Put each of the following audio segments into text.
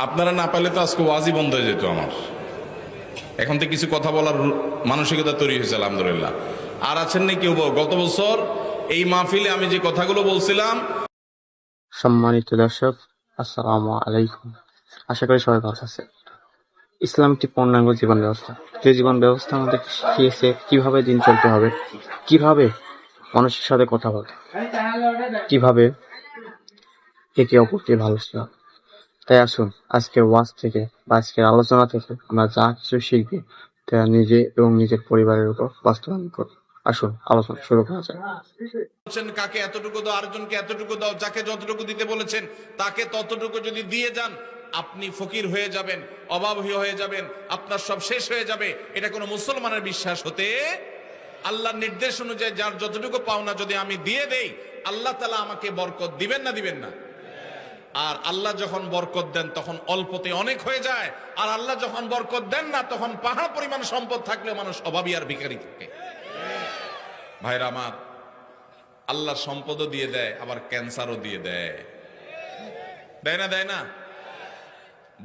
আপনারা না পারলে তো আজকে ওয়াজি বন্ধ হয়ে যেত আমার। এখন তো কিছু কথা বলার মানসিকতা তৈরি হয়েছে আলহামদুলিল্লাহ। আর আছেন না কেউ গত বছর এই মাহফিলে আমি যে কথাগুলো বলছিলাম। সম্মানিত দর্শক, আসসালামু আলাইকুম। আশা করি সবাই ভালো আছে। ইসলাম একটি পূর্ণাঙ্গ জীবন ব্যবস্থা, যে জীবন ব্যবস্থা আমাদের শিখিয়েছে কিভাবে দিন চলতে হবে, কিভাবে মানুষের সাথে কথা বলতে, কিভাবে একে অপরকে ভালোবাসতে হবে। তাই আসুন আজকের ওয়াজ থেকে বা আজকের আলোচনা থেকে আমরা যা কিছু শিখবি তা নিজে এবং নিজের পরিবারের উপর বাস্তবায়ন করব। আসুন আলোচনা শুরু করা যায়। বলছেন কাকে এতটুকু দাও, আরেকজনকে এতটুকু দাও, যাকে যতটুকু দিতে বলেছেন তাকে ততটুকু যদি দিয়ে যান, আপনি ফকির হয়ে যাবেন, অভাবী হয়ে যাবেন, আপনার সব শেষ হয়ে যাবে। এটা কোনো মুসলমানের বিশ্বাস হতে, আল্লাহর নির্দেশ অনুযায়ী যার যতটুকু পাওনা যদি আমি দিয়ে দেই, আল্লাহ তাআলা আমাকে বরকত দিবেন না দিবেন না? আর আল্লাহ যখন বরকত দেন তখন অল্পতে অনেক হয়ে যায়, আর আল্লাহ যখন বরকত দেন না তখন পাহাড় পরিমাণ সম্পদ থাকলেও মানুষ অভাবী আর ভিখারি থাকে। ভাইরা আমার, আল্লাহ সম্পদও দিয়ে দেয়, আবার ক্যান্সারও দিয়ে দেয়। দেয় না দেয় না?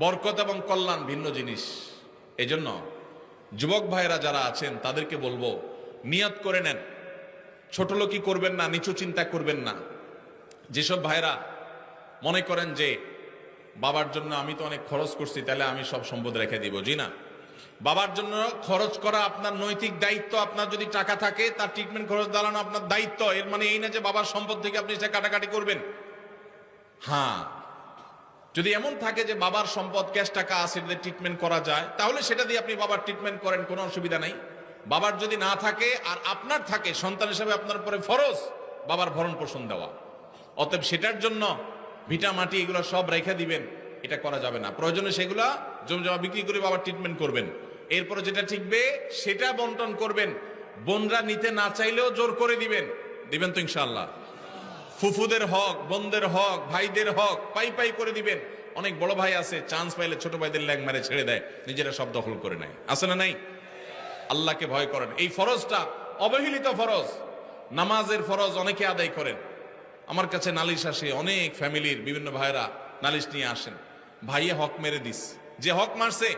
বরকত এবং কল্যাণ ভিন্ন জিনিস। এজন্য যুবক ভাইরা যারা আছেন তাদেরকে বলবো, নিয়ত করে নেন, ছোট লোকই করবেন না, নিচু চিন্তা করবেন না। যেসব ভাইরা মনে করেন যে বাবার জন্য আমি তো অনেক খরচ করছি, তাহলে আমি সব সম্পদ রেখে দিব, জি না। বাবার জন্য খরচ করা আপনার নৈতিক দায়িত্ব। আপনার যদি টাকা থাকে তার ট্রিটমেন্ট খরচ দাঁড়ানো আপনার দায়িত্ব। এর মানে এই না যে বাবার সম্পদ থেকে আপনি সেটা কাটাকাটি করবেন। হ্যাঁ, যদি এমন থাকে যে বাবার সম্পদ ক্যাশ টাকা আছে, ট্রিটমেন্ট করা যায়, তাহলে সেটা দিয়ে আপনি বাবার ট্রিটমেন্ট করেন, কোনো অসুবিধা নাই। বাবার যদি না থাকে আর আপনার থাকে, সন্তান হিসেবে আপনার উপরে ফরজ বাবার ভরণ পোষণ দেওয়া। অতএব সেটার জন্য ভিটা মাটি এগুলো সব রেখে দিবেন, এটা করা যাবে না। প্রয়োজনে সেগুলা জমি জমা বিক্রি করে বাবার ট্রিটমেন্ট করবেন। এরপরে যেটা ঠিকবে সেটা বন্টন করবেন। বোনরা নিতে না চাইলেও জোর করে দিবেন, দিবেন তো ইনশাআল্লাহ। ফুফুদের হক, বোনদের হক, ভাইদের হক পাই পাই করে দিবেন। অনেক বড় ভাই আছে, চান্স পাইলে ছোট ভাইদের ল্যাং মারে ছেড়ে দেয়, নিজেরা সব দখল করে নেয়। আছে না নাই? আল্লাহকে ভয় করেন। এই ফরজটা অবহেলিত ফরজ, নামাজের ফরজ অনেকে আদায় করেন। আমার কাছে নালিশ আসে, অনেক ফ্যামিলির বিভিন্ন ভাইরা নালিশ নিয়ে আসেন, ভাইয়ে হক মেরে দিস। যে হক মারছে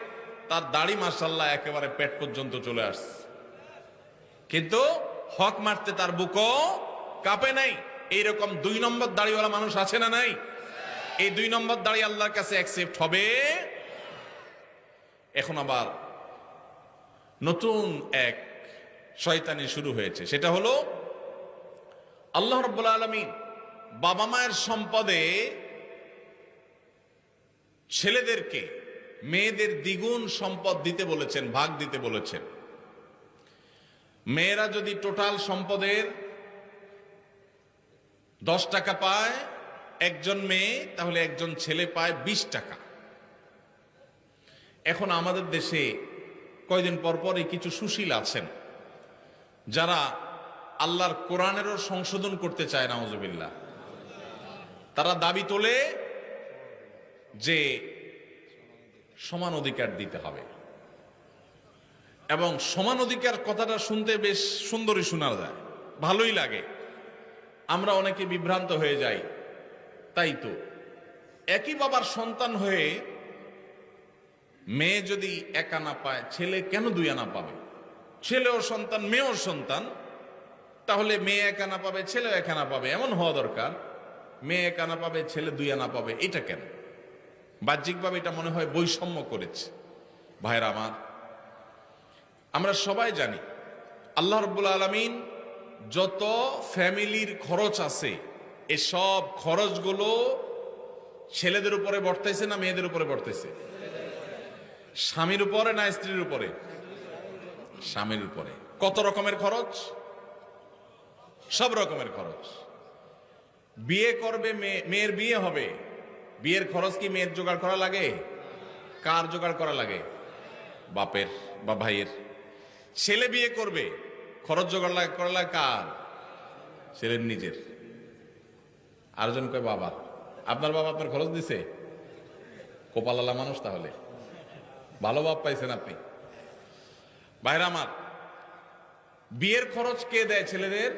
তার দাড়ি মাশাআল্লাহ একেবারে পেট পর্যন্ত চলে আসছে, কিন্তু হক মারতে তার বুকও কাঁপে নাই। এইরকম 2 নম্বর দাড়িওয়ালা মানুষ আছে না নাই? এই 2 নম্বর দাড়ি আল্লাহর কাছে অ্যাকসেপ্ট হবে। এখন আবার নতুন এক শয়তানি শুরু হয়েছে, সেটা হলো আল্লাহ রাব্বুল আলামিন বাবা মায়ের সম্পদে ছেলেদেরকে মেয়েদের দ্বিগুণ সম্পদ দিতে বলেছেন, ভাগ দিতে বলেছেন। মেয়েরা যদি টোটাল সম্পদের 10 টাকা পায় একজন মেয়ে, তাহলে একজন ছেলে পায় 20 টাকা। এখন আমাদের দেশে কয়দিন পর পরই কিছু সুশীল আছেন যারা আল্লাহর কোরআনেরও সংশোধন করতে চায়, নাউজুবিল্লাহ। তারা দাবি তোলে যে সমান অধিকার দিতে হবে, এবং সমান অধিকার কথাটা শুনতে বেশ সুন্দরই শোনা যায়, ভালোই লাগে। আমরা অনেকে বিভ্রান্ত হয়ে যাই। তাই তো একই বাবার সন্তান হয়ে মেয়ে যদি 1 আনা পায়, ছেলে কেন 2 আনা পাবে? ছেলেও সন্তান, মেয়েও সন্তান, তাহলে মেয়ে 1 আনা পাবে, ছেলেও 1 আনা পাবে, এমন হওয়া দরকার। মেয়ে 1 আনা পাবে, ছেলে 2 আনা পাবে, এটা কেন? বাহ্যিকভাবে এটা মনে হয় বৈষম্য করেছে। ভাইরা আমার, আমরা সবাই জানি আল্লাহ রাব্বুল আলামিন যত ফ্যামিলির খরচ আছে, এসব খরচগুলো ছেলেদের উপরে বর্তাইছে না মেয়েদের উপরে বর্তাইছে? স্বামীর উপরে না স্ত্রীর উপরে? স্বামীর উপরে। কত রকমের খরচ? সব রকমের খরচ। বিয়ে করবে মেয়ের বিয়ে হবে, বিয়ের খরচ কি মেয়ের জোগাড় করা লাগে? কার জোগাড় করা লাগে? বাপের বা ভাইয়ের। ছেলে বিয়ে করবে, খরচ জোগাড় করা লাগে কার? ছেলের নিজের। আরেকজন কয় বাবা। আপনার বাবা আপনার খরচ দিছে? কোপালালা মানুষ, তাহলে ভালো বাপ পাইছেন আপনি। ভাইরা আমার, বিয়ের খরচ কে দেয়? ছেলেদের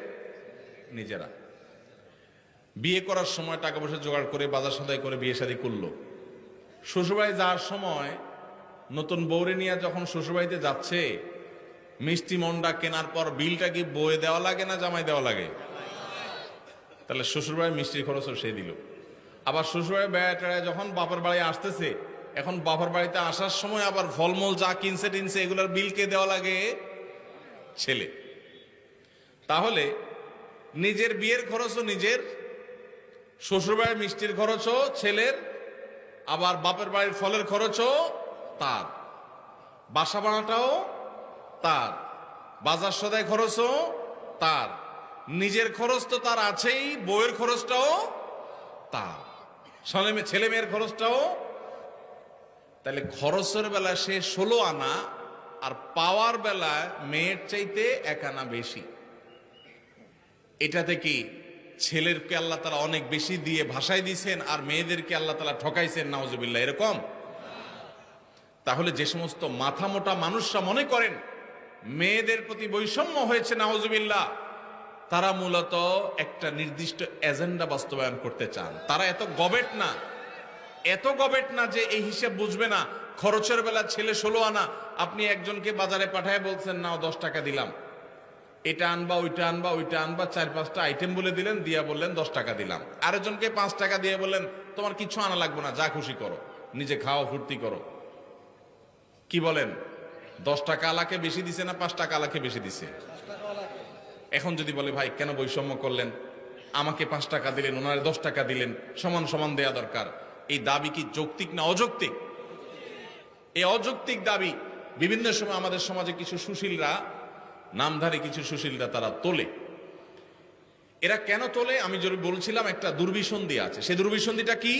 নিজেরা। বিয়ে করার সময় টাকা পয়সা জোগাড় করে বাজার সদাই করে বিয়ে শাদী করলো, শ্বশুরবাড়ি যাওয়ার সময় নতুন বউরে নিয়ে যখন শ্বশুরবাড়িতে যাচ্ছে, মিষ্টি মন্ডা কেনার পর বিলটা কি বয়ে দেওয়া লাগে না জামাই দেওয়া লাগে? তাহলে শ্বশুরবাড়ির মিষ্টির খরচও সে দিল। আবার শ্বশুরবাড়ি বেড়াটা যখন বাপের বাড়ি আসতেছে, এখন বাপের বাড়িতে আসার সময় আবার ফলমূল যা কিনছে টিনছে এগুলোর বিল কে দেওয়া লাগে? ছেলে। তাহলে নিজের বিয়ের খরচও নিজের, শ্বশুরবাড়ির মিষ্টির খরচও ছেলের, আবার বাপের বাড়ির ফলের খরচও তার, বাসা ভাড়াটাও তার, বাজার সদাই খরচও তার, নিজের খরচ তো তার আছেই, বউয়ের খরচটাও তার, ছেলে মেয়ের খরচটাও। তাহলে খরচের বেলা সে 16 আনা, আর পাওয়ার বেলায় মেয়ের চাইতে 1 আনা বেশি। এটাতে কি ছেলেরকে আল্লাহ তাআলা অনেক বেশি দিয়ে ভাষায় দিয়েছেন, আর মেয়েদেরকে আল্লাহ তাআলা ঠকাইছেন? নাউজুবিল্লাহ, এরকম? তাহলে যে সমস্ত মাথা মোটা মানুষরা মনে করেন মেয়েদের প্রতি বৈষম্য হয়েছে, নাউজুবিল্লাহ, তারা মূলত একটা নির্দিষ্ট এজেন্ডা বাস্তবায়ন করতে চান। তারা এত গবেট না যে এই হিসাব বুঝবে না। খরচের বেলা ছেলে 16 আনা, আপনি একজনকে বাজারে পাঠায় বলছেন নাও 10 টাকা দিলাম, এটা আনবা ওইটা আনবা ওইটা আনবা, 4-5টা আইটেম বলে দিলেন, দিয়া বললেন 10 টাকা দিলাম। আরেকজনকে 5 টাকা দিয়ে বললেন তোমার কিছু আনা লাগবে না, যা খুশি করো, নিজে খাও, ফুর্তি করো। কি বলেন? 10 টাকা আলাকে বেশি দিছে না 5 টাকা আলাকে বেশি দিছে? এখন যদি বলে ভাই কেন বৈষম্য করলেন, আমাকে 5 টাকা দিলেন, ওনারে 10 টাকা দিলেন, সমান সমান দেয়া দরকার, এই দাবি কি যৌক্তিক না অযৌক্তিক? এই অযৌক্তিক দাবি বিভিন্ন সময় আমাদের সমাজে কিছু সুশীলরা, নামধারী কিছু সুশীলরা তারা তোলে। এরা কেন তোলে? আমি যদি বলছিলাম একটা দুর্বিসন্ধি আছে। সেই দুর্বিসন্ধিটা কি?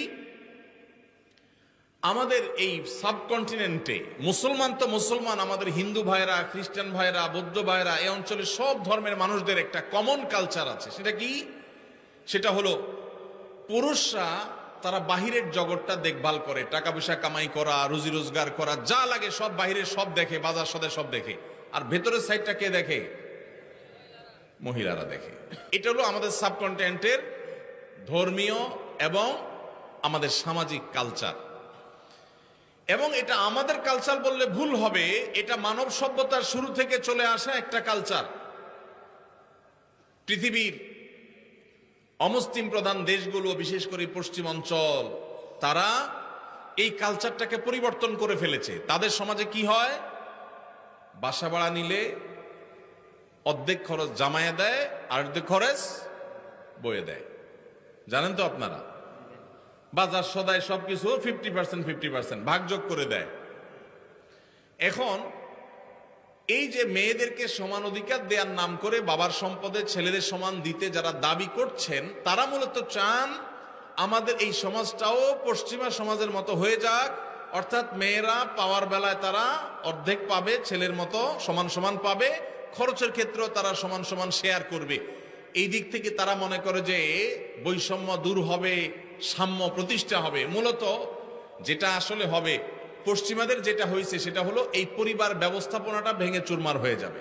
আমাদের এই সাবকন্টিনেন্টে মুসলমান তো মুসলমান, আমাদের হিন্দু ভাইরা, খ্রিস্টান ভাইরা, বৌদ্ধ ভাইরা, এই অঞ্চলের সব ধর্মের মানুষদের একটা কমন কালচার আছে। সেটা কি? সেটা হলো পুরুষরা তারা বাহিরের জগৎটা দেখভাল করে, টাকা পয়সা কামাই করা, রুজি রোজগার করা, যা লাগে সব বাহিরের সব দেখে, বাজার সদে সব দেখে। আর ভেতরের সাইডটা কে দেখে? মহিলারা দেখে। এটা হলো আমাদের সাবকন্টিনেন্টের ধর্মীয় এবং আমাদের সামাজিক কালচার। এবং এটা আমাদের কালচার বললে ভুল হবে, এটা মানব সভ্যতার শুরু থেকে চলে আসা একটা কালচার। পৃথিবীর অমুসলিম প্রধান দেশগুলো, বিশেষ করে পশ্চিম অঞ্চল, তারা এই কালচারটাকে পরিবর্তন করে ফেলেছে। তাদের সমাজে কি হয়? বাসা ভাড়া নিলে অর্ধেক খরচ জামাইয়া দেয়, আর অর্ধেক খরচ বয়ে দেয়। জানেন তো আপনারা? বাজার সদায় সবকিছু 50% ভাগযোগ করে দেয়। এখন এই যে মেয়েদেরকে সমান অধিকার দেওয়ার নাম করে বাবার সম্পদে ছেলেদের সমান দিতে যারা দাবি করছেন, তারা মূলত চান আমাদের এই সমাজটাও পশ্চিমা সমাজের মতো হয়ে যাক, অর্থাৎ মেয়েরা পাওয়ার বেলায় তারা অর্ধেক পাবে, ছেলের মতো সমান সমান পাবে, খরচের ক্ষেত্রেও তারা সমান সমান শেয়ার করবে। এই দিক থেকে তারা মনে করে যে বৈষম্য দূর হবে, সাম্য প্রতিষ্ঠা হবে। মূলত যেটা আসলে হবে, পশ্চিমাদের যেটা হয়েছে সেটা হলো এই পরিবার ব্যবস্থাপনাটা ভেঙে চুরমার হয়ে যাবে।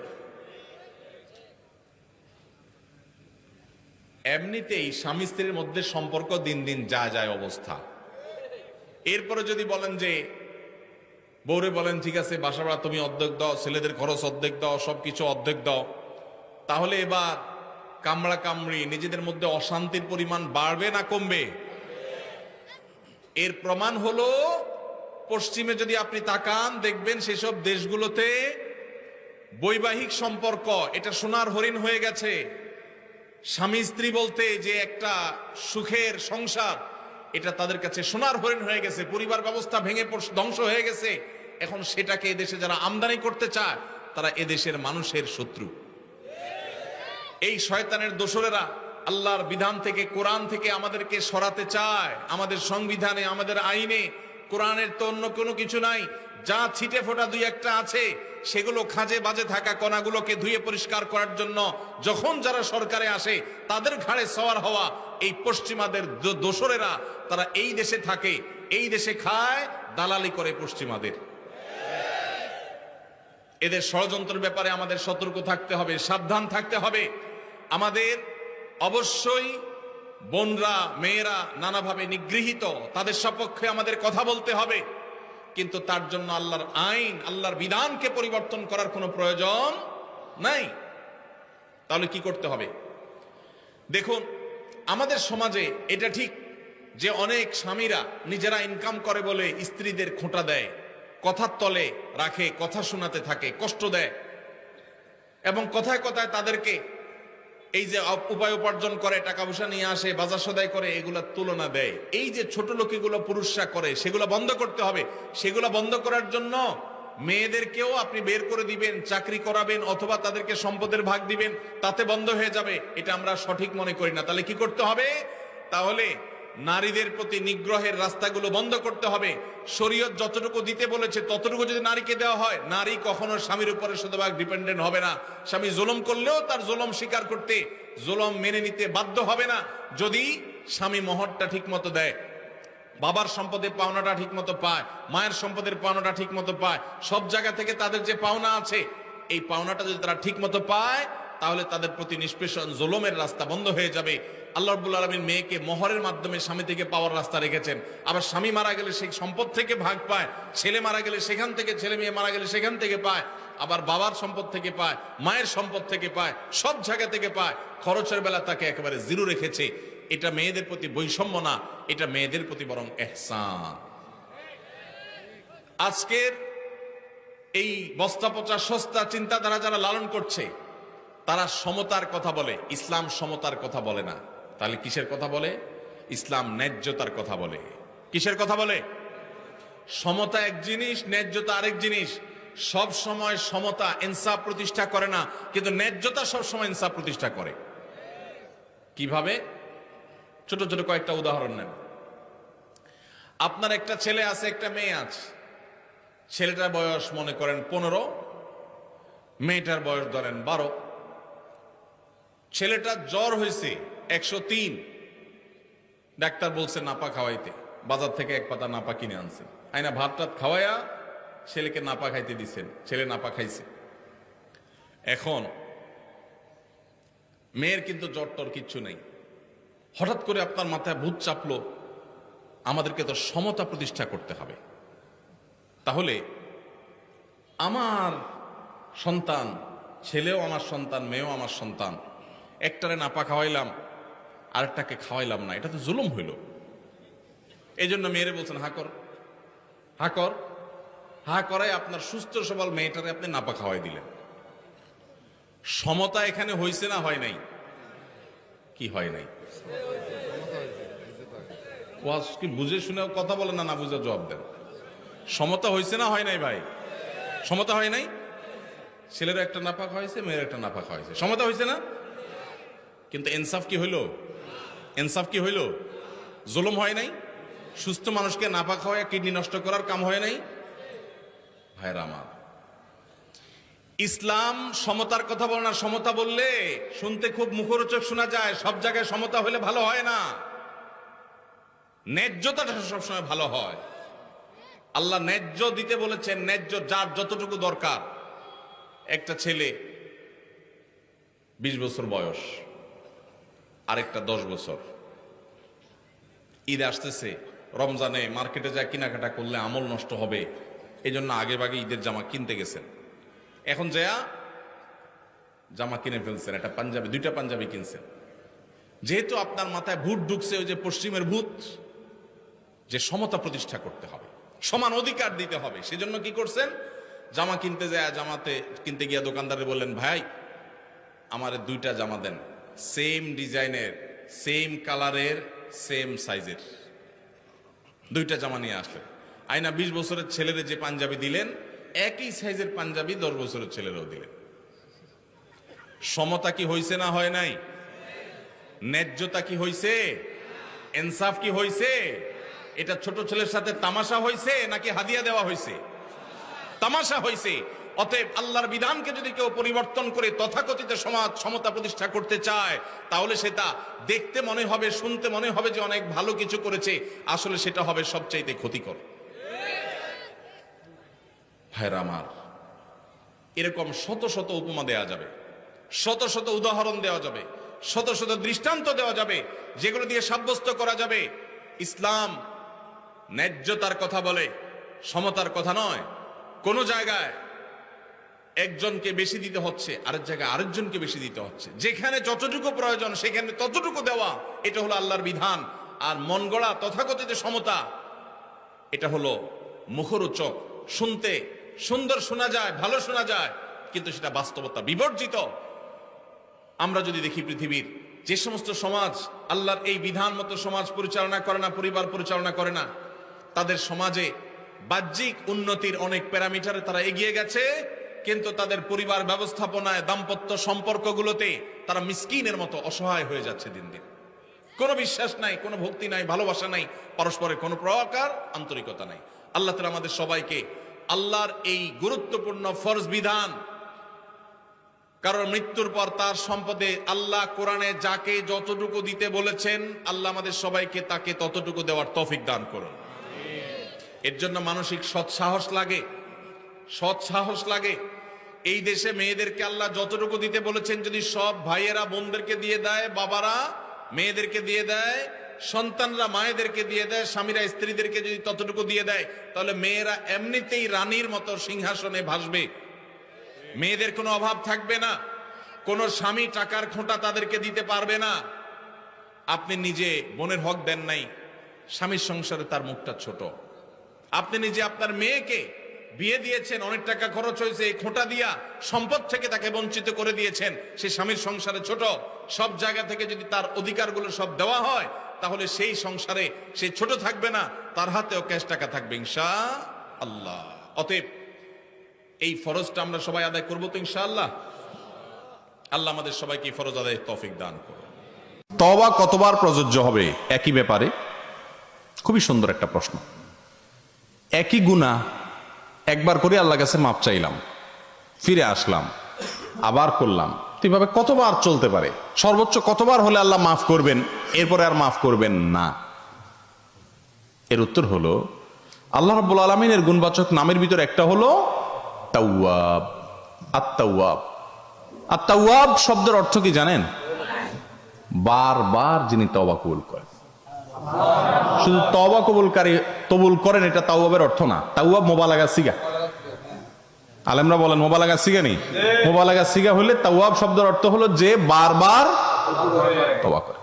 এমনিতেই স্বামী স্ত্রীর মধ্যে সম্পর্ক দিন দিন যায় অবস্থা। এরপরে যদি বলেন যে বউরে বলেন ঠিক আছে বাসা ভাড়া তুমি অর্ধেক দাও, ছেলেদের খরচ অর্ধেক দাও, সবকিছু অর্ধেক দাও, তাহলে এবার কামড়া কামড়ি নিজেদের মধ্যে অশান্তির পরিমাণ বাড়বে না কমবে? এর প্রমাণ হলো পশ্চিমে যদি আপনি তাকান দেখবেন সেসব দেশগুলোতে বৈবাহিক সম্পর্ক এটা সোনার হরিণ হয়ে গেছে। স্বামী স্ত্রী বলতে যে একটা সুখের সংসার, এটা তাদের কাছে সোনার হরিণ হয়ে গেছে। পরিবার ব্যবস্থা ভেঙে ধ্বংস হয়ে গেছে। এখন সেটাকে এদেশে যারা আমদানি করতে চায় তারা এদেশের মানুষের শত্রু। এই শয়তানের দোসরেরা আল্লাহর বিধান থেকে, কোরআন থেকে আমাদেরকে সরাতে চায়। আমাদের সংবিধানে, আমাদের আইনে কোরআনের তো অন্য কোনো কিছু নাই। যা ছিটে ফোটা দুই একটা আছে, সেগুলো খাজে বাজে থাকা কণাগুলোকে ধুয়ে পরিষ্কার করার জন্য যখন যারা সরকারে আসে তাদের ঘাড়ে সওয়ার হওয়া এই পশ্চিমাদের দোসরেরা, তারা এই দেশে থাকে, এই দেশে খায়, দালালি করে পশ্চিমাদের। এদের ষড়যন্ত্রের ব্যাপারে আমাদের সতর্ক থাকতে হবে, সাবধান থাকতে হবে। আমাদের অবশ্যই বোনরা মেয়েরা নানাভাবে নিগৃহীত, তাদের সপক্ষে আমাদের কথা বলতে হবে, কিন্তু তার জন্য আল্লাহর আইন, আল্লাহর বিধানকে পরিবর্তন করার কোনো প্রয়োজন নাই। তাহলে কি করতে হবে? দেখুন, আমাদের সমাজে এটা ঠিক যে অনেক স্বামীরা নিজেরা ইনকাম করে বলে স্ত্রীদের খোঁটা দেয়, কথার তলে রাখে, কথা শোনাতে থাকে, কষ্ট দেয়, এবং কথায় কথায় তাদেরকে এই যে উপায় উপার্জন করে, টাকা পয়সা নিয়ে আসে, বাজার সদাই করে, এগুলোর তুলনা দেয়। এই যে ছোট লোকিগুলো পুরুষরা করে, সেগুলো বন্ধ করতে হবে। সেগুলো বন্ধ করার জন্য মেয়েদেরকেও আপনি বের করে দিবেন, চাকরি করাবেন, অথবা তাদেরকে সম্পদের ভাগ দিবেন, তাতে বন্ধ হয়ে যাবে। এটা আমরা সঠিক মনে করি না। তাহলে কি করতে হবে? তাহলে নারীদের প্রতি নিগ্রহের রাস্তাগুলো বন্ধ করতে হবে। শরীয়ত যতটুকু দিতে বলেছে ততটুকু যদি নারীকে দেওয়া হয়, নারী কখনো স্বামীর উপরে শতভাগ ডিপেন্ডেন্ট হবে না। স্বামী জুলুম করলেও তার জুলুম স্বীকার করতে, জুলুম মেনে নিতে বাধ্য হবে না, যদি স্বামী মোহরটা ঠিক মতো দেয়, বাবার সম্পদের পাওনাটা ঠিক মতো পায়, মায়ের সম্পদের পাওনাটা ঠিক মতো পায়, সব জায়গা থেকে তাদের যে পাওনা আছে, এই পাওনাটা যদি তারা ঠিক মতো পায়, তাহলে তাদের প্রতি নিষ্পেষণ জুলুমের রাস্তা বন্ধ হয়ে যাবে। আল্লাহ রাব্বুল আলামিন মেয়েকে মোহরের মাধ্যমে স্বামী থেকে পাওয়ার রাস্তা রেখেছেন। আবার স্বামী মারা গেলে সেই সম্পদ থেকে ভাগ পায়, ছেলে মারা গেলে সেখান থেকে, ছেলে মেয়ে মারা গেলে সেখান থেকে পায়, আবার বাবার সম্পদ থেকে পায়, মায়ের সম্পদ থেকে পায়, সব জায়গা থেকে পায়। খরচের বেলা তাকে একেবারে জিরো রেখেছে। এটা মেয়েদের প্রতি বৈষম্য না, এটা মেয়েদের প্রতি বরং ইহসান। আজকের এই বস্তা পচা সস্তা চিন্তাধারা যারা লালন করছে, তারা সমতার কথা বলে, ইসলাম সমতার কথা বলে না। তাহলে কিসের কথা বলে? ইসলাম ন্যায্যতার কথা বলে। কিসের কথা বলে? সমতা এক জিনিস, ন্যায্যতা আরেক জিনিস। সব সময় সমতা ইনসাফ প্রতিষ্ঠা করে না, কিন্তু ন্যায্যতা সব সময় ইনসাফ প্রতিষ্ঠা করে। কিভাবে? ছোট ছোট কয়েকটা উদাহরণ নেন। আপনার একটা ছেলে আছে, একটা মেয়ে আছে। ছেলেটার বয়স মনে করেন 15, মেয়েটার বয়স ধরেন 12। ছেলেটার জ্বর হয়েছে 103, ডাক্তার বলছে নাপা খাওয়াইতে, বাজার থেকে এক পাতা নাপা কিনে আনছেন, আইনা ভাত টাত খাওয়াইয়া ছেলেকে নাপা খাইতে দিচ্ছেন, ছেলে নাপা খাইছে। এখন মেয়ের কিন্তু জ্বর টর কিচ্ছু নেই। হঠাৎ করে আপনার মাথায় ভূত চাপলো, আমাদেরকে তো সমতা প্রতিষ্ঠা করতে হবে। তাহলে আমার সন্তান, ছেলেও আমার সন্তান, মেয়েও আমার সন্তান, একটারে নাপা খাওয়াইলাম, আরেকটাকে খাওয়াইলাম না, এটা তো জুলুম হইল। এই জন্য মেয়েরে বলছেন হা কর, হা কর। হা করাই আপনার সুস্থ সবল মেয়েটারে আপনি নাপা খাওয়াই দিলেন। সমতা এখানে হয়েছে না হয় নাই? কি হয় নাই? ওয়াজ কি বুঝে শুনে কথা বলেন না, না বুঝে জবাব দেন। সমতা হয়েছে না হয় নাই ভাই? সমতা হয় নাই? ছেলের একটা নাপা খাওয়াইছে, মেয়ের একটা নাপা খাওয়াইছে, সমতা হয়েছে না? কিন্তু ইনসাফ কি হইল? ইনসাফ কি হইল? জুলুম হয় নাই? সুস্থ মানুষকে নাপা খাওয়ায় কিডনি নষ্ট করার কাম হয় নাই? ভাইরা আমার, ইসলাম সমতার কথা বলে না। সমতা বললে শুনতে খুব মুখরোচক শোনা যায়, সব জায়গায় সমতা হলে ভালো হয় না। ন্যায্যতাটা সবসময় ভালো হয়। আল্লাহ ন্যায্য দিতে বলেছেন, ন্যায্য যার যতটুকু দরকার। একটা ছেলে 20 বছর বয়স, আরেকটা 10 বছর। ঈদ আসতেছে, রমজানে মার্কেটে যা কেনাকাটা করলে আমল নষ্ট হবে, এই জন্য আগে ভাগে ঈদের জামা কিনতে গেছেন। এখন যা জামা কিনে ফেলছেন, একটা পাঞ্জাবি, 2টা পাঞ্জাবি কিনছেন। যেহেতু আপনার মাথায় ভূত ঢুকছে, ওই যে পশ্চিমের ভূত, যে সমতা প্রতিষ্ঠা করতে হবে, সমান অধিকার দিতে হবে, সেজন্য কি করছেন? জামা কিনতে যায়, জামাতে কিনতে গিয়া দোকানদারে বললেন, ভাই আমার 2টা জামা দেন, সেম ডিজাইনের, সেম কালারের, সেম সাইজের। 2টা জামা নিয়ে আসলেন। আইনা 20 বছরের ছেলেরে যে পাঞ্জাবি দিলেন, একই সাইজের পাঞ্জাবি 10 বছরের ছেলেরও দিলেন। সমতা কি হয়েছে না হয় নাই? ন্যায্যতা কি হয়েছে? ইনসাফ কি হয়েছে? এটা ছোট ছেলের সাথে তামাশা হয়েছে নাকি হাদিয়া দেওয়া হয়েছে? তামাশা হয়েছে। অতএব আল্লাহর বিধানকে যদি কেউ পরিবর্তন করে তথাকথিত সমাজ সমতা প্রতিষ্ঠা করতে চায়, তাহলে সেটা দেখতে মনে হবে, শুনতে মনে হবে যে অনেক ভালো কিছু করেছে, আসলে সেটা হবে সবচাইতে ক্ষতিকর। ভাইরা আমার, এরকম শত শত উপমা দেওয়া যাবে, শত শত উদাহরণ দেওয়া যাবে। শত শত দৃষ্টান্ত দেওয়া যাবে, যেগুলো দিয়ে সাব্যস্ত করা যাবে ইসলাম ন্যায্যতার কথা বলে, সমতার কথা নয়। কোন জায়গায় একজনকে বেশি দিতে হচ্ছে, আরেক জায়গায় আরেকজনকে বেশি দিতে হচ্ছে। যেখানে যতটুকু প্রয়োজন সেখানে ততটুকু দেওয়া, এটা হলো আল্লাহর বিধান। আর মন গড়া তথাকথিত সমতা, এটা হলো মুখরোচক, শুনতে সুন্দর শোনা যায়, ভালো শোনা যায়, কিন্তু সেটা বাস্তবতা বিবর্জিত। আমরা যদি দেখি পৃথিবীর যে সমস্ত সমাজ আল্লাহর এই বিধান মতো সমাজ পরিচালনা করে না, পরিবার পরিচালনা করে না, তাদের সমাজে বাহ্যিক উন্নতির অনেক প্যারামিটারে তারা এগিয়ে গেছে, কিন্তু তাদের পরিবার ব্যবস্থাপনায়, দাম্পত্য সম্পর্কগুলোতে তারা মিসকিনের মতো অসহায় হয়ে যাচ্ছে দিন দিন। কোনো বিশ্বাস নাই, কোনো ভক্তি নাই, ভালোবাসা নাই, পরস্পরের কোনো প্রকার আন্তরিকতা নাই। আল্লাহ তাআলা আমাদের সবাইকে আল্লাহর এই গুরুত্বপূর্ণ ফরজ বিধান, কারণ মৃত্যুর পর তার সম্পদে আল্লাহ কোরআনে যাকে যতটুকু দিতে বলেছেন, আল্লাহ আমাদের সবাইকে তাকে ততটুকু দেওয়ার তৌফিক দান করুন। এর জন্য মানসিক সৎসাহস লাগে, সৎসাহস লাগে। এই দেশে মেয়েদেরকে আল্লাহ যতটুকু দিতে বলেছেন, যদি সব ভাইয়েরা বোনদেরকে দিয়ে দেয়, বাবারা মেয়েদেরকে দিয়ে দেয়, সন্তানরা মায়েদেরকে দিয়ে দেয়, স্বামীরা স্ত্রীদেরকে যদি ততটুকু দিয়ে দেয়, তাহলে মেয়েরা এমনিতেই রানীর মতো সিংহাসনে ভাসবে। মেয়েদের কোনো অভাব থাকবে না, কোনো স্বামী টাকার খোঁটা তাদেরকে দিতে পারবে না। আপনি নিজে বোনের হক দেন নাই, স্বামীর সংসারে তার মুখটা ছোট। আপনি নিজে আপনার মেয়েকে বিয়ে দিয়েছেন, অনেক টাকা খরচ হয়েছে, এই খোঁটা দিয়া সম্পদ থেকে তাকে বঞ্চিত করে দিয়েছেন, সে স্বামীর সংসারে ছোট। সব জায়গা থেকে যদি তার অধিকারগুলো সব দেওয়া হয়, তাহলে সেই সংসারে সে ছোট থাকবে না, তার হাতেও ক্যাশ টাকা থাকবে ইনশাআল্লাহ। অতএব এই ফরজটা আমরা সবাই আদায় করবো তো ইনশাআল্লাহ। আল্লাহ আমাদের সবাইকে এই ফরজ আদায়ের তৌফিক দান করুন। তওবা কতবার প্রযোজ্য হবে একই ব্যাপারে? খুবই সুন্দর একটা প্রশ্ন। একই গুনাহ একবার করে আল্লাহর কাছে মাপ চাইলাম, ফিরে আসলাম, আবার করলাম, এভাবে কতবার চলতে পারে? সর্বোচ্চ কতবার হলে আল্লাহ মাফ করবেন, এরপরে আর মাফ করবেন না? এর উত্তর হলো, আল্লাহ রাব্বুল আলামিনের গুণবাচক নামের ভিতর একটা হলো তাওয়াব। আত-তাওয়াব, আত-তাওয়াব শব্দের অর্থ কি জানেন? বারবার যিনি তওবা কবুল করেন। শুধু তওবা কবুল করেন এটা তাওয়াবের অর্থ না। তাওয়াব মুবালাগা সিগা। আলেমরা বলেন মুবালাগা সিগা নেই, মুবালাগা সিগা হলে তাওয়াব শব্দের অর্থ হলো যে বারবার তওবা করে।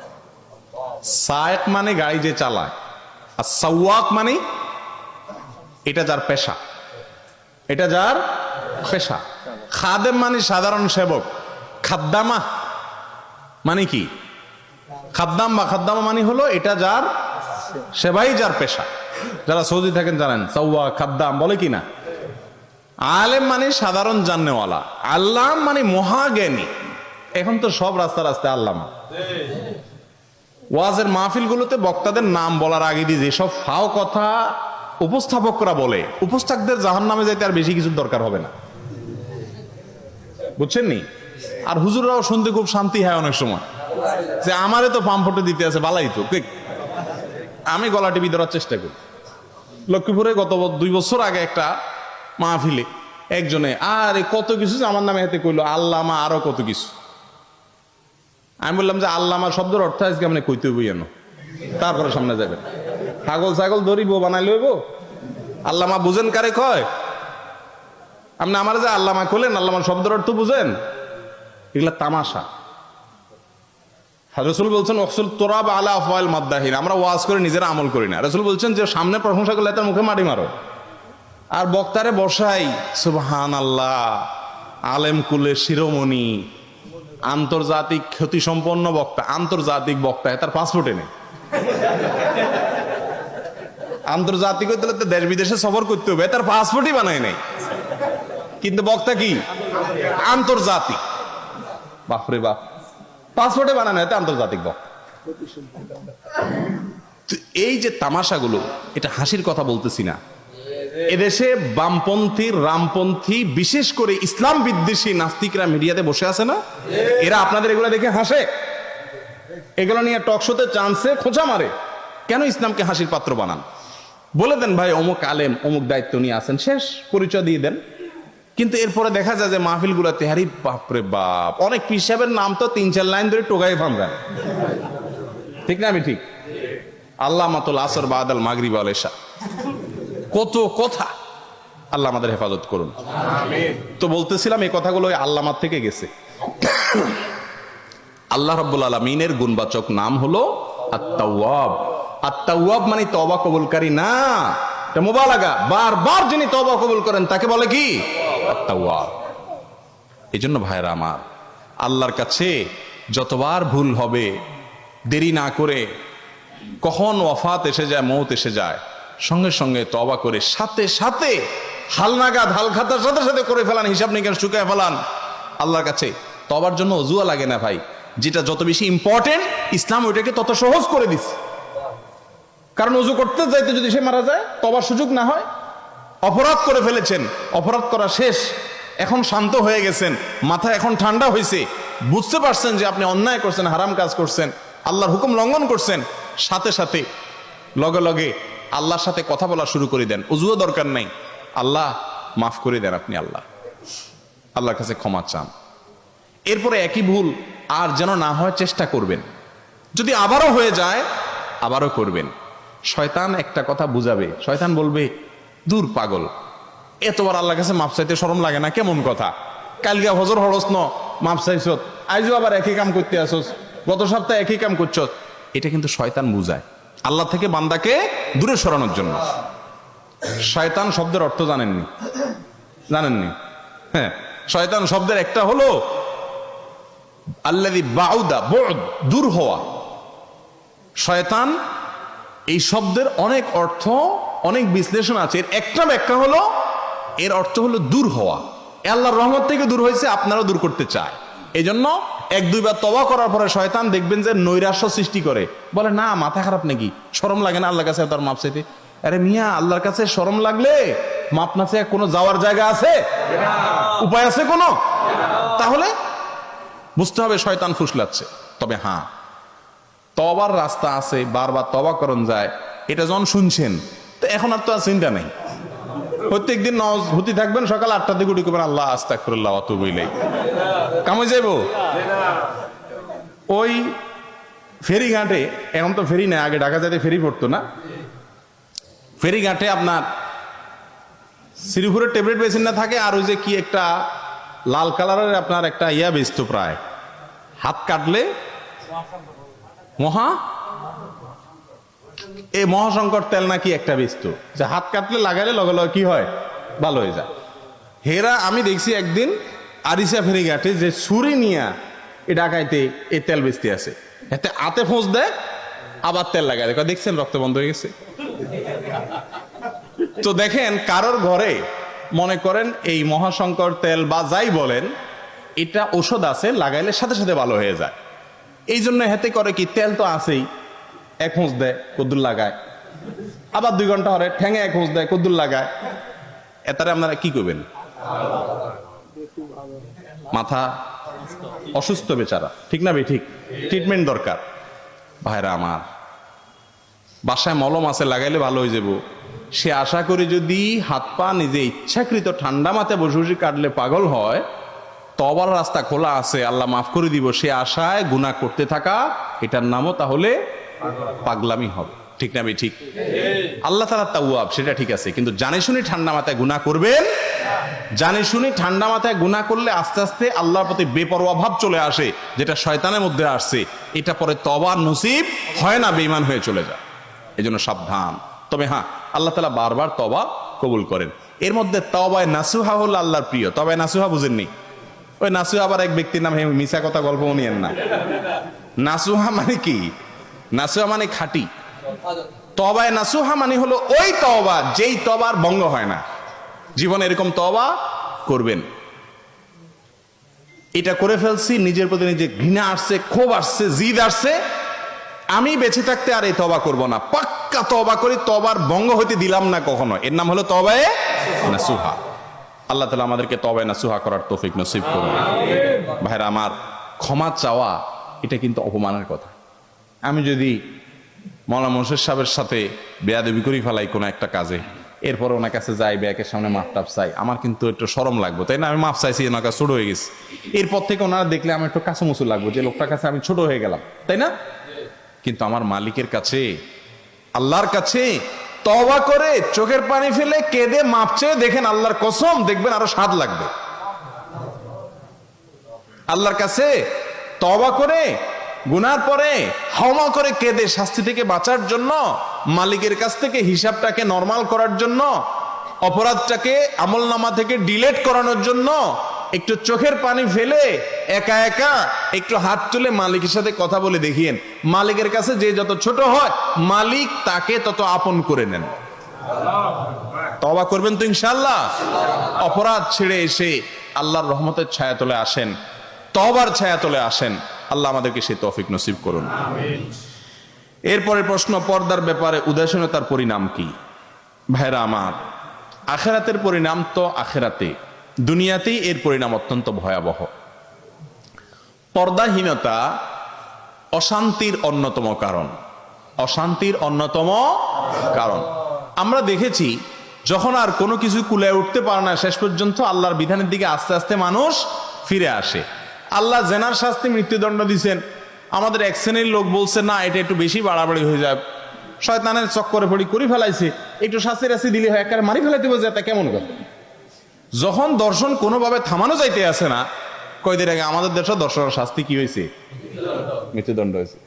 সায়েক মানে গাড়ি যে চালায়, আর সাওয়াক মানে এটা যার পেশা, এটা যার পেশা। খাদেম মানে সাধারণ সেবক। খাদ্দামা মানে কি? খাদ্দাম বা খাদ্দামা মানে হলো এটা যার সেবাই, যার পেশা। যারা সৌদি থাকেন জানেন সাওয়া খাদ্দাম বলে কি না। আলেম মানে সাধারণ জাননেওয়ালা, আল্লাম মানে মহাজ্ঞানী। এখন তো সব রাস্তা রাস্তায় আল্লামা। ওয়াজের মাহফিলগুলোতে বক্তাদের নাম বলার আগে দিয়ে যেসব ফাও কথা উপস্থাপকরা বলে, উপস্থাপকদের জাহান্নামে যাইতে আর বেশি কিছুর দরকার হবে না, বুঝছেন নি? আর হুজুররাও শুনতে খুব শান্তি হয় অনেক সময়, যে আমারে তো পাম্পটে দিতে আছে, বালাই তো। আমি গলা টিপি ধরার চেষ্টা করি। লক্ষ্মীপুরে গত 2 বছর আগে একটা মাহফিলে একজনে আরে কত কিছু আমার নামে হাতে কইলো, আল্লামা আরো কত কিছু। আমি বললাম যে আল্লামা শব্দের অর্থ আজকে আপনি কইতে হইব জানো, তারপরে সামনে যাবেন। ছাগল ছাগল ধরিব বানাই লইব, আল্লামা বুঝেন কারে কয়? আপনি আমার যে আল্লামা কইলেন, আল্লামা শব্দের অর্থ বুঝেন? এগুলা তামাশা। রাসূল বলছেন ওয়াকসুল তুরাব আলা আফওয়াল মাদ্দাহিন, আমরা ওয়াজ করে নিজেরা আমল করি না। রাসূল বলছেন যে সামনে প্রশংসা করলে তার মুখে মাটি মারো, আর বক্তারে বসাই সুবহানাল্লাহ, আলেম কুলের শিরোমণি, আন্তর্জাতিক খ্যাতি সম্পন্ন বক্তা, আন্তর্জাতিক বক্তা, তার পাসপোর্টে নেই। আন্তর্জাতিক হইতে দেশ বিদেশে সফর করতে হবে, তার পাসপোর্টই বানায় নাই, কিন্তু বক্তা কি আন্তর্জাতিক। বাপরে বাপ, পাসপোর্টে বানানো হয় আন্তর্জাতিক বক্তা। এই যে তামাশাগুলো, এটা হাসির কথা বলতেছি না। এদেশে বামপন্থী, রামপন্থী, বিশেষ করে ইসলাম বিদ্বেষী নাস্তিকরা মিডিয়াতে বসে আছে না, এরা আপনাদের এগুলো দেখে হাসে, এগুলো নিয়ে টক শোতে চান্সে খোঁচা মারে। কেন ইসলামকে হাসির পাত্র বানান? বলে দেন ভাই অমুক আলেম অমুক দায়িত্ব নিয়ে আসেন, শেষ, পরিচয় দিয়ে দেন। কিন্তু এরপরে দেখা যায় যে মাহফিল গুলাতে হারি বাপরে বাপ, অনেক পীর সাহেবের নাম তো 3-4 লাইন ধরে টোকাই ফামগান, ঠিক না? আমি ঠিক? আল্লাহ মাতুল আসর বাদাল মাগরিব আল ইশা, কত কথা। আল্লাহ আমাদের হেফাজত করুন। তো বলতেছিলাম এই কথাগুলো ওই আল্লামার থেকে গেছে। আল্লাহ রাব্বুল আলামিনের গুণবাচক নাম হলো আত-তাওয়াব। আত-তাওয়াব মানে তওবা কবুলকারী না, এটা মুবালাগা। বারবার যিনি তওবা কবুল করেন তাকে বলে কি? আত-তাওয়াব। এজন্য ভাইরা আমার, আল্লাহর কাছে যতবার ভুল হবে দেরি না করে, কখন ওয়াফাত এসে যায়, মৌত এসে যায়, সঙ্গে সঙ্গে তওবা করে সাথে সাথে হালনাগাদ হালখাতার সাথে সাথে করে ফেলান, হিসাব নিকাশ শুকায় ফেলান আল্লাহর কাছে। তওবার জন্য অজুয়া লাগে না ভাই, যেটা যত বেশি ইম্পর্টেন্ট ইসলাম ওইটাকে তত সহজ করে দিচ্ছে। কারণ অজু করতে যাইতে যদি সে মারা যায়, তওবার সুযোগ না হয়। অপরাধ করে ফেলেছেন, অপরাধ করা শেষ, এখন শান্ত হয়ে গেছেন, মাথা এখন ঠান্ডা হয়েছে, বুঝতে পারছেন যে আপনি অন্যায় করছেন, হারাম কাজ করছেন, আল্লাহর হুকুম লঙ্ঘন করছেন, সাথে সাথে লগে লগে আল্লাহর সাথে কথা বলা শুরু করে দেন। অজুও দরকার নাই, আল্লাহ মাফ করে দেন, আপনি আল্লাহর কাছে ক্ষমা চান। এরপরে একই ভুল আর যেন না হয় চেষ্টা করবেন। যদি আবারও হয়ে যায় আবারও করবেন। শয়তান একটা কথা বুঝাবে, শয়তান বলবে দূর পাগল, এতবার আল্লাহর কাছে মাপ চাইতে শরম লাগে না? কেমন কথা, কালকে হজর হরস ন মাপ চাইছ, আইজও আবার একই কাম করতে আসছ, গত সপ্তাহে একই কাম করছ। এটা কিন্তু শয়তান বুঝায় আল্লাহ থেকে বান্দাকে দূরে সরানোর জন্য। শয়তান শব্দের অর্থ জানেননি? হ্যাঁ, শয়তান শব্দের একটা হলো আল্লাযী বাউদা, বুদ, দূর হওয়া। শয়তান এই শব্দের অনেক অর্থ, অনেক বিশ্লেষণ আছে। এর একটা ব্যাখ্যা হলো, এর অর্থ হলো দূর হওয়া। আল্লাহর রহমত থেকে দূর হয়েছে, আপনারাও দূর করতে চায়। এই জন্য 1-2 বার তওবা করার পরে শয়তান দেখবেন যে নৈরাশ্য সৃষ্টি করে, বলে না মাথা খারাপ নাকি, শরম লাগে না আল্লাহর কাছে তার মাপ চাইতে? আরে মিয়া, আল্লাহর কাছে শরম লাগলে মাপ না চাই কোনো যাওয়ার জায়গা আছে? উপায় আছে কোনো? তাহলে বুঝতে হবে শয়তান ফুসলাচ্ছে। তবে হ্যাঁ, তওবার রাস্তা আছে, বারবার তওবা করন যায়। এটা যখন শুনছেন তো এখন আর তো আর চিন্তা নেই। প্রত্যেকদিন নামাজ হতে থাকবেন, সকাল 8টার দিকে উঠে করবেন আল্লাহ আস্তাগফিরুল্লাহ ওয়া আতুবু ইলাইহি। কামে যাইব ওই ফেরি ঘাটে, এখন তো ফেরি নাই, আগে ঢাকা যেতে ফেরি পড়তো না। ফেরি ঘাটে আপনার শ্রীপুরের ট্যাবলেট বেসিন না থাকে, আর ওই যে কি একটা লাল কালারের আপনার একটা ইয়া বেচতো, প্রায় হাত কাটলে মহাশঙ্কর তেল নাকি একটা বেচতো, যে হাত কাটলে লাগাইলে লগে লগে কি হয়, ভালো হয়ে যায়। হেরা আমি দেখছি একদিন আরিসা ফেরি ঘাটে যে ছুরি নিয়া এ ঢাকাইতে এই তেল বেচতে আছে, এতে হাতে ফোঁস দেয় আবার তেল লাগায়, দেখছেন রক্ত বন্ধ হয়ে গেছে। তো দেখেন কারোর ঘরে মনে করেন এই মহাশঙ্কর তেল বা যাই বলেন, এটা ঔষধ আছে, লাগাইলে সাথে সাথে ভালো হয়ে যায়। এই জন্য হেতে করে কি, তেল তো আছেই, এক হোঁচ দেয় কদ্দুর লাগায়, আবার 2 ঘন্টা হরে ঠ্যাঙে এক হোঁচ দেয় কদ্দুর লাগায়। এটারে আপনারা কি করবেন? মাথা অসুস্থ বেচারা, ঠিক না? ঠিক, ট্রিটমেন্ট দরকার। ভাইরা আমার, বাসায় মলম আছে, লাগাইলে ভালো হয়ে যাব। সে আশা করে যদি হাত পা নিজে ইচ্ছাকৃত ঠান্ডা মাথায় বসে বসে কাটলে পাগল হয়, তওবার রাস্তা খোলা আছে, আল্লাহ মাফ করে দিব, সে আশায় গুনাহ করতে থাকা, এটার নামও তাহলে পাগলামি হবে, ঠিক না? ঠিক। আল্লাহ তাআলা তাওয়াব, সেটা ঠিক আছে, কিন্তু জানে শুনে ঠান্ডা মাথায় গুনাহ করবেন। জানে শুনে ঠান্ডা মাথায় গুনাহ করলে আস্তে আস্তে আল্লাহর প্রতি বেপরোয়া ভাব চলে আসে, যেটা শয়তানের মধ্যে আসছে। এটা পরে তওবার নসিব হয় না, বেঈমান হয়ে চলে যায়। এজন্য সাবধান। তবে হ্যাঁ, আল্লাহ তাআলা বারবার তওবা কবুল করেন। এর মধ্যে তওবায়ে নাসুহা হলো আল্লাহর প্রিয়। তওবায়ে নাসুহা বুঝেননি? ওই নাসুহা আবার এক ব্যক্তির নাম, মিছা কথা গল্প নিয়েন না। নাসুহা মানে কি? নাসুহা মানে খাঁটি। তওবায়ে নাসুহা মানে হলো ওই তওবা যেই তওবার ভঙ্গ হয় না। জীবনে এরকম তওবা করবেন। এটা করে ফেলছি, নিজের প্রতি নিজে ঘৃণা আসছে, ক্ষোভ আসছে, জিদ আসছে, আমি বেঁচে থাকতে আর এই তওবা করব না, পাক্কা তওবা করি, তওবার ভঙ্গ হইতে দিলাম না কখনো। এর নাম হলো তওবায়ে নাসুহা। আল্লাহ তাআলা আমাদেরকে তওবায়ে নাসুহা করার তৌফিক নসিব করুন। ভাইরা আমার, ক্ষমা চাওয়া এটা কিন্তু অপমানের কথা। আমি যদি মওলানা মোর্শেদ সাহেবের সাথে বেয়াদবি করি ফেলাই কোনো একটা কাজে, এরপরে ওনার কাছে যাই, ব্যাকের সামনে মাপ টাপ চাই, আমার কিন্তু একটু শরম লাগবে, তাই না? আমি মাপ চাইছি, ওনার কাছে ছোট হয়ে গেছি। এরপর থেকে ওনারা দেখলে আমার একটু কাছামুচু লাগবে যে লোকটার কাছে আমি ছোট হয়ে গেলাম, তাই না? কিন্তু আমার মালিকের কাছে, আল্লাহর কাছে তওবা করে চোখের পানি ফেলে কেঁদে মাপ চেয়ে দেখেন, আল্লাহর কসম দেখবেন আরো স্বাদ লাগবে। আল্লাহর কাছে তওবা করে গুনার পরে ক্ষমা করে কেঁদে শাস্তি থেকে বাঁচার জন্য, মালিকের কাছ থেকে হিসাবটাকে নরমাল করার জন্য, অপরাধটাকে আমলনামা থেকে ডিলিট করানোর জন্য একটু চোখের পানি ফেলে একা একা একটু হাত তুলে মালিকের সাথে কথা বলে দেখিয়েন। মালিকের কাছে যে যত ছোট হয়, মালিক তাকে তত আপন করে নেন। তওবা করবেন তো ইনশাআল্লাহ? অপরাধ ছেড়ে এসে আল্লাহর রহমতের ছায়াতলে আসেন, তওবার ছায়াতলে আসেন। আল্লাহ আমাদেরকে সেই তৌফিক নসিব করুন। এরপরে প্রশ্ন, পর্দার ব্যাপারে উদাসীনতার পরিণাম কি? ভাইরা আমার, আখিরাতের পরিণাম তো আখিরাতে, দুনিয়াতেই এর পরিণাম অত্যন্ত ভয়াবহ। পর্দাহীনতা অশান্তির অন্যতম কারণ, অশান্তির অন্যতম কারণ। আমরা দেখেছি যখন আর কোনো কিছু কুলায় উঠতে পারে না, শেষ পর্যন্ত আল্লাহর বিধানের দিকে আস্তে আস্তে মানুষ ফিরে আসে। আল্লাহ জেনার শাস্তি মৃত্যুদণ্ড দিচ্ছেন, আমাদের এক শ্রেণীর লোক বলছে না এটা একটু বেশি বাড়াবাড়ি হয়ে যায়, শয়তানের চক্করে পড়ি করে ফেলাইছে, একটু শাস্তি রাস্তি দিলে হয়, একেবারে মারি ফেলাইতে বোঝে, তা কেমন কথা? যখন দর্শন কোনোভাবে থামানো যাইতে আসে না, কয়দিন আগে আমাদের দেশে দর্শনের শাস্তি কি হয়েছে? মৃত্যুদণ্ড হয়েছে।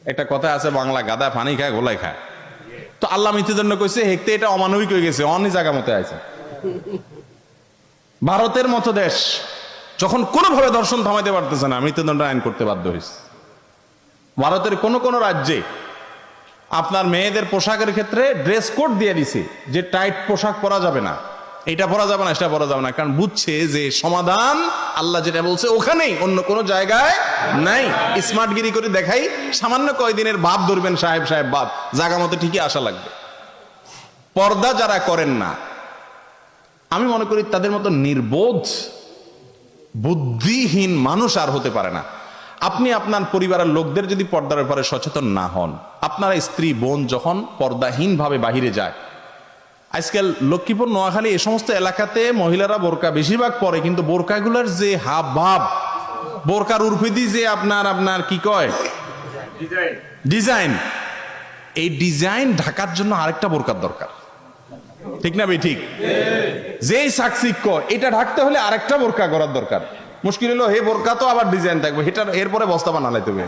একটা কথা আছে, বাংলা গাদা পানি খায় গোলাই খায়। তো আল্লাহ মৃত্যুদণ্ড কইছে, হেকতে এটা অমানবিক হয়ে গেছে, অন্য জায়গা মতো আছে। ভারতের মতো দেশ যখন কোনোভাবে দর্শন থামাইতে পারতেছে না, মৃত্যুদণ্ড আইন করতে বাধ্য হয়েছে। ভারতের কোন কোন রাজ্যে আপনার মেয়েদের পোশাকের ক্ষেত্রে ড্রেস কোড দিয়ে দিছে যে টাইট পোশাক পরা যাবে না, এটা পরা যাবে না, সেটা পরা যাবে না, কারণ বুঝছে যে সমাধান আল্লাহ যেটা বলছে ওখানেই, অন্য কোনো জায়গায় নাই। স্মার্টগিরি করে দেখাই, সামান্য কয়দিনের ভাব ধরবেন, সাহেব সাহেব ভাব, জায়গা মতো ঠিকই আসা লাগবে। পর্দা যারা করেন না, আমি মনে করি তাদের মতো নির্বোধ বুদ্ধিহীন মানুষ আর হতে পারে না। আপনি আপনার পরিবারের লোকদের যদি পর্দার ব্যাপারে সচেতন না হন, আপনারা স্ত্রী বোন যখন পর্দাহীন ভাবে বাহিরে যায়, আজকাল লক্ষ্মীপুর নোয়াখালী এই সমস্ত এলাকাতে মহিলারা বোরকা বেশিরভাগ পরে, কিন্তু বোরকাগুলোর যে হাব ভাব, বোরকার উর্ফিদি যে আপনার কি কয় ডিজাইন, এই ডিজাইন ঢাকার জন্য আরেকটা বোরকার দরকার, ঠিক না ভাই? ঠিক। যেই সাকসিক এটা ঢাকতে হলে আরেকটা বোরকা করার দরকার। মুশকিল হলো হে বোরকা তো আবার ডিজাইন থাকবে, এটা এরপরে বস্তা বানালাইতে হবে।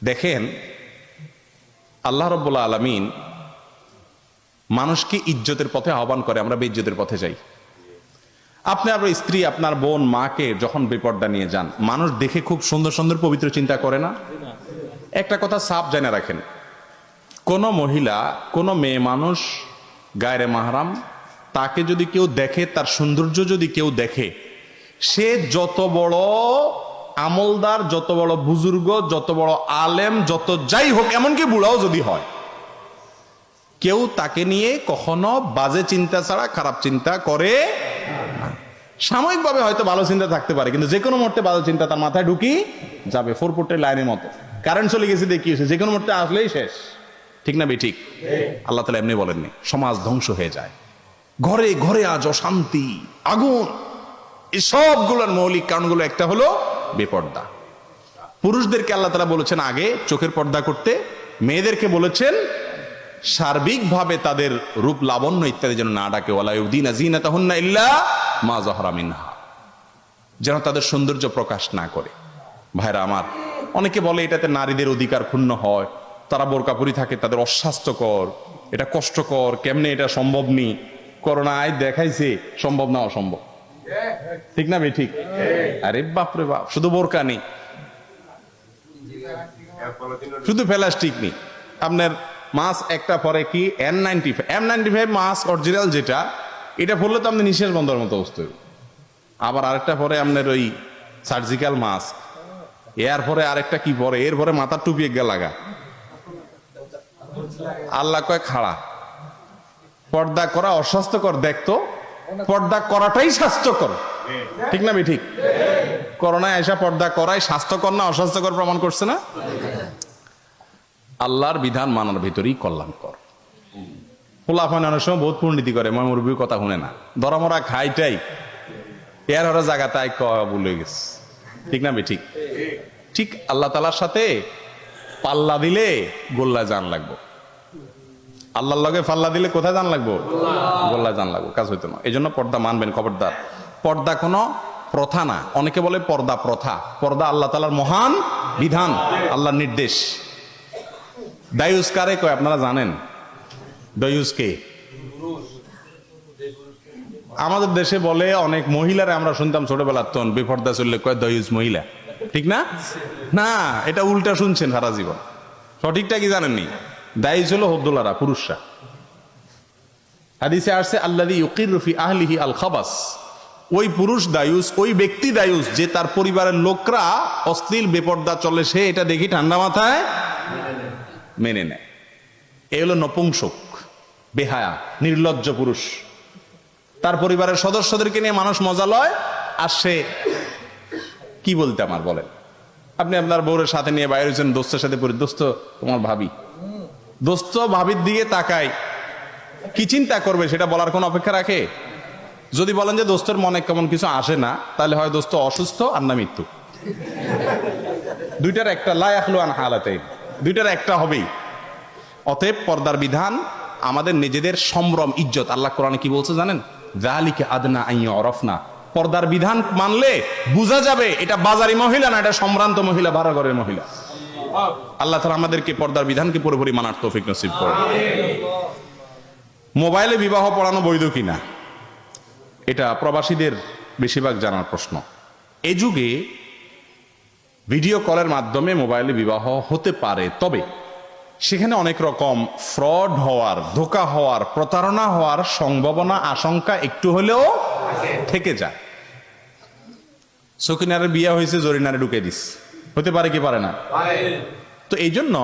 দেখেন, আল্লাহ রাব্বুল আলামিন মানুষকে ইজ্জতের পথে আহ্বান করে, আমরা বেইজ্জতের পথে যাই। আপনি আপনার স্ত্রী, আপনার বোন, মাকে যখন বেপর্দা নিয়ে যান, মানুষ দেখে খুব সুন্দর সুন্দর পবিত্র চিন্তা করে না? একটা কথা সাফ জেনে রাখেন, কোন মহিলা, কোন মেয়ে মানুষ গায়রে মাহরাম, তাকে যদি কেউ দেখে, তার সৌন্দর্য যদি কেউ দেখে, সে যত বড় আমলদার, যত বড় বুজুর্গ, যত বড় আলেম, যত যাই হোক, এমনকি বুড়াও যদি হয়, কেউ তাকে নিয়ে কখনো বাজে চিন্তা ছাড়া খারাপ চিন্তা করে না। সাময়িকভাবে হয়তো ভালো চিন্তা থাকতে পারে, কিন্তু যে কোনো মুহূর্তে ভালো চিন্তা তার মাথায় ঢুকি যাবে, 4 ফুটের লাইনের মতো। কারেন্ট চলে গেছে দেখি, যে কোনো মুহূর্তে আসলেই শেষ, ঠিক না ঠিক? আল্লাহ তাআলা এমনি বলেননি, সমাজ ধ্বংস হয়ে যায়, ঘরে ঘরে আজ অশান্তি, আগুন। এই সবগুলোর মৌলিক কারণগুলো একটা হলো বেপর্দা। পুরুষদেরকে আল্লাহ তাআলা বলেছেন আগে চোখের পর্দা করতে, মেয়েদেরকে বলেছেন সার্বিকভাবে তাদের রূপ লাবণ্য ইত্যাদি যেন না ডাকে, ওয়ালা ইউদিনা যিনাতাহুন্না ইল্লা মা যাহরা মিনহা, যেন তাদের সৌন্দর্য প্রকাশ না করে। ভাইরা আমার, অনেকে বলে এটাতে নারীদের অধিকার ক্ষুণ্ণ হয়, তারা বোরকা পরে থাকে, তাদের অস্বাস্থ্যকর, এটা কষ্টকর, কেমনে এটা সম্ভব নেই, করোনায় দেখাইছে সম্ভব না অসম্ভব, ঠিক না ভাই? ঠিক। আরে বাপরে বাপ, শুধু বোরকা নেই, শুধু প্লাস্টিক নেই, আপনার মাস্ক একটা পরে কি M95 মাস্ক অরিজিনাল যেটা, এটা পরলে তো আপনি নিঃশ্বাস বন্ধের মতো অবস্থা। আবার আরেকটা পরে আপনার ওই সার্জিক্যাল মাস্ক, এর পরে আরেকটা কি পরে, এর পরে মাথার টুপি এক লাগা। আল্লাহ কয় খাড়া, পর্দা করা অস্বাস্থ্যকর, দেখতো পর্দা করাটাই স্বাস্থ্যকর, ঠিক না ভাই? ঠিক। করোনায় আয়সা পর্দা করাই স্বাস্থ্যকর না অস্বাস্থ্যকর প্রমাণ করছে না? আল্লাহর বিধান মানার ভিতরেই কল্যাণকর। পোলাফান অনেক সময় বহুত পণ্ডিতি করে, মই মুরব্বীর কথা শুনে না, ধরামরা খাইটাই এর হরে জায়গা তাই বলে গেছে, ঠিক না? ঠিক ঠিক আল্লাহ তালার সাথে পাল্লা দিলে গোল্লা জান লাগবো, আল্লাহর লগে পাল্লা দিলে কোথায় জান লাগবো? গোল্লা জান লাগবো, কাজ হইতো না। এই জন্য পর্দা মানবেন, খবরদার। পর্দা কোনো প্রথা না। অনেকে বলে পর্দা প্রথা, পর্দা আল্লাহ তালার মহান বিধান, আল্লাহর নির্দেশ। দায়ুস কারে কয় আপনারা জানেন? দায়ুস কে? আমাদের দেশে বলে অনেক মহিলারা, আমরা শুনতাম ছোটবেলার তন বেপর্দা চললে কয় দায়ুস মহিলা, ঠিক না? না, এটা উল্টা শুনছেন সারা জীবন। সঠিকটা কি জানেননি? দায়ুস হলো হদ্দুলারা, পুরুষরা। হাদিসে আসছে আল্লাযী ইউকিরু ফি আহলিহি আল খাবাস, ওই পুরুষ দায়ুস, ওই ব্যক্তি দায়ুস যে তার পরিবারের লোকরা অশ্লীল বেপর্দা চলে সে এটা দেখি ঠান্ডা মাথায় মেনে নেয়। এই হলো নপুংসক, বেহায়া, নির্লজ্জ পুরুষ। তার পরিবারের সদস্যদেরকে নিয়ে মানুষ মজা লয়, আর সে কি বলতে আমার বলেন? আপনি আপনার বউরের সাথে নিয়ে বাইরে হয়েছেন, দোস্তের সাথে পড়ি, দোস্ত তোমার ভাবি, দোস্ত ভাবির দিকে তাকায়, কি চিন্তা করবে সেটা বলার কোন অপেক্ষা রাখে? যদি বলেন যে দোস্তের মনে কেমন কিছু আসে না, তাহলে হয় দোস্ত অসুস্থ আর না মৃত্যু। দুইটার একটা, লা ইয়াখলু আন হালাতে, দুইটার একটা হবেই। অতএব পর্দার বিধান আমাদের নিজেদের সম্ভ্রম, ইজ্জত। আল্লাহ কোরআনে কি বলছে জানেন? যালিকা আদনা আন ইউরাফনা, পর্দার বিধান মানলে বোঝা যাবে এটা বাজারি মহিলা না, এটা সম্ভ্রান্ত মহিলা, ভাড়া ঘরের মহিলা। আল্লাহ তাআলা আমাদেরকে পর্দার বিধানকে পুরোপুরি মানার তৌফিক নসিব করুন। মোবাইলে বিবাহ পড়ানো বৈধ কিনা, এটা প্রবাসীদের বেশিরভাগ জানার প্রশ্ন। এই যুগে ভিডিও কলের মাধ্যমে মোবাইলে বিবাহ হতে পারে, তবে সেখানে অনেক রকম ফ্রড হওয়ার, ধোঁকা হওয়ার, প্রতারণা হওয়ার সম্ভাবনা, আশঙ্কা একটু হলেও থেকে যায়। সকিনারের বিয়ে হয়েছে, জরিনারে ঢুকে দিস, হতে পারে কি পারে না? তো এই জন্য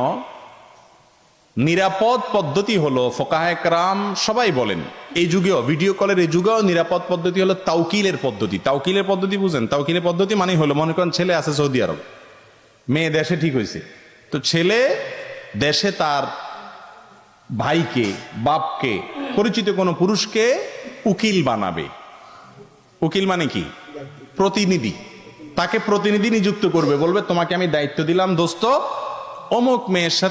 নিরাপদ পদ্ধতি হলো, ফোকাহে কেরাম সবাই বলেন এই যুগেও, ভিডিও কলের এই যুগেও নিরাপদ পদ্ধতি হলো তাওকিলের পদ্ধতি। তাওকিলের পদ্ধতি বুঝেন? তাওকিলের পদ্ধতি মানে হলো, মনে করেন ছেলে আছে সৌদি আরব, মেয়ে দেশে ঠিক হয়েছে, তো ছেলে দেশে তার ভাইকে, বাপকে, পরিচিত কোনো পুরুষকে উকিল বানাবে। উকিল মানে কি? প্রতিনিধি। তাকে প্রতিনিধি নিযুক্ত করবে, বলবে তোমাকে আমি দায়িত্ব দিলাম দোস্ত, অমুক মেয়ের সাথে